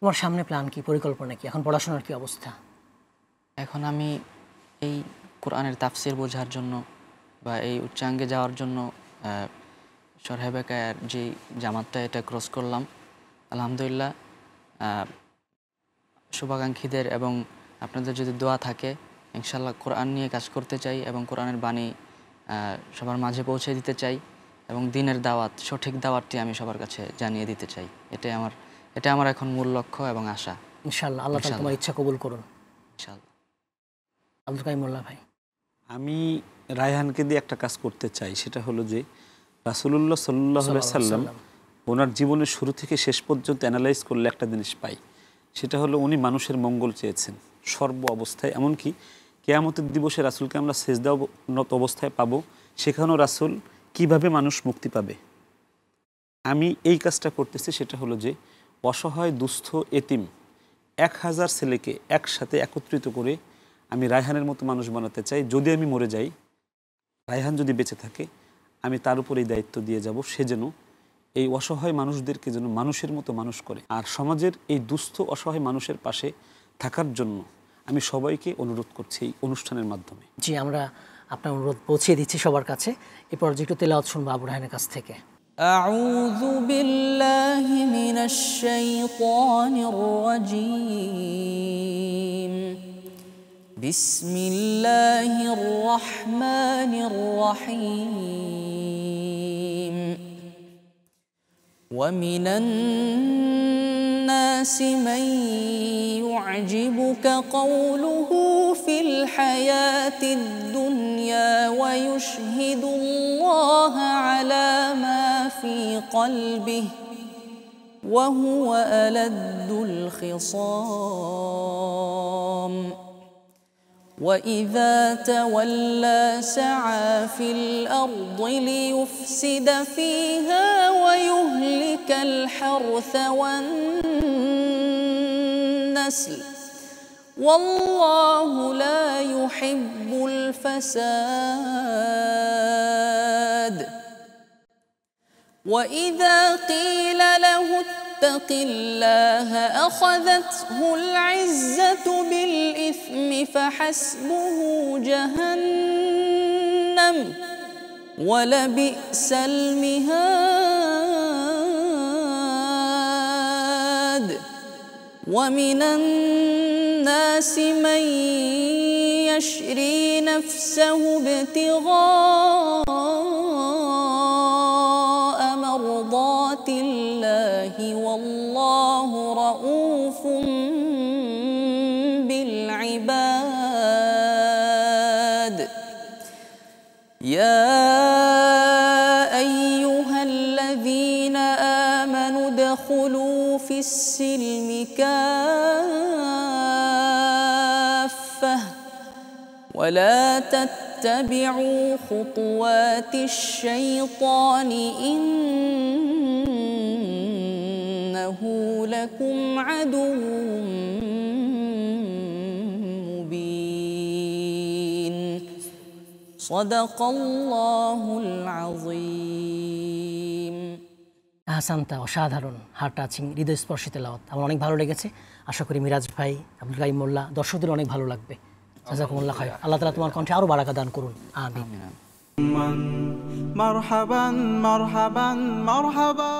তোমার সামনে প্ল্যান কি, পরিকল্পনা কি, এখন পড়াশোনার কি অবস্থা? এখন আমি এই কোরআনের তাফসির বোঝার জন্য বা এই উচ্চাঙ্গে যাওয়ার জন্য সরহেবেকার যে জামাতটা এটা ক্রস করলাম। আলহামদুলিল্লাহ, শুভাকাঙ্ক্ষীদের এবং আপনাদের যদি দোয়া থাকে ইনশাল্লাহ কোরআন নিয়ে কাজ করতে চাই এবং কোরআনের বাণী সবার মাঝে পৌঁছে দিতে চাই এবং দিনের দাওয়াত, সঠিক দাওয়াতটি আমি সবার কাছে জানিয়ে দিতে চাই। এটা আমার এখন মূল লক্ষ্য এবং আশা। ইনশাআল্লাহ আল্লাহ তাআলা তোমার ইচ্ছা কবুল করুন ইনশাআল্লাহ। আব্দুল কাইয়ুম মোল্লা ভাই, আমি রায়হানকে দিয়ে একটা কাজ করতে চাই, সেটা হলো যে রাসূলুল্লাহ সাল্লাল্লাহু আলাইহি সাল্লাম ওনার জীবনের শুরু থেকে শেষ পর্যন্ত অ্যানালাইজ করলে একটা জিনিস পাই, সেটা হলো উনি মানুষের মঙ্গল চেয়েছেন সর্ব অবস্থায়। এমনকি কিয়ামতের দিবসে রাসূলকে আমরা সিজদানত অবস্থায় পাবো, সেখানেও রাসূল কিভাবে মানুষ মুক্তি পাবে। আমি এই কাজটা করতেছি, সেটা হলো যে অসহায় দুস্থ এতিম 1000 ছেলেকে একসাথে একত্রিত করে আমি রায়হানের মতো মানুষ বানাতে চাই। যদি আমি মরে যাই, রায়হান যদি বেঁচে থাকে, আমি তার উপর এই দায়িত্ব দিয়ে যাব, সে যেন এই অসহায় মানুষদেরকে যেন মানুষের মতো মানুষ করে। আর সমাজের এই দুস্থ অসহায় মানুষের পাশে থাকার জন্য আমি সবাইকে অনুরোধ করছি এই অনুষ্ঠানের মাধ্যমে। জি, আমরা আপনার অনুরোধ পৌঁছে দিচ্ছি সবার কাছে। এরপর যে একটু তেলাওয়াত শুনবো আবু রায়হানের কাছ থেকে। أعوذ بالله من الشيطان الرجيم بسم الله الرحمن الرحيم ومن الناس من يعجبك قوله في الحياة الدنيا ويشهد الله على ما في قلبه وهو ألد الخصام وإذا تولى سعى في الأرض ليفسد فيها ويهلك الحرث والنسل والله لا يحب الفساد وإذا قيل له اتق الله أخذته العزة بالإثم فحسبه جهنم ولبئس المهاد ومن الناس من يشري نفسه ابتغاء مرضات الله والله رؤوف بالعباد يا أيها الذين آمنوا ادخلوا في السلم كافة ولا تتبعوا خطوات الشيطان إنه لكم عدو مبين صدق الله العظيم আহসানতা, অসাধারণ, হার্ট টাচিং, হৃদয়স্পর্শী তেলাওয়াত। আমার অনেক ভালো লেগেছে। আশা করি মিরাজ ভাই, আব্দুল কাইয়ুম মোল্লা, দর্শকদের অনেক ভালো লাগবে। জাযাকুমুল্লাহ খায়র। আল্লাহ তাআলা তোমার কণ্ঠে আরো বারাকা দান করুন। আমিন। مرحبا مرحبا مرحبا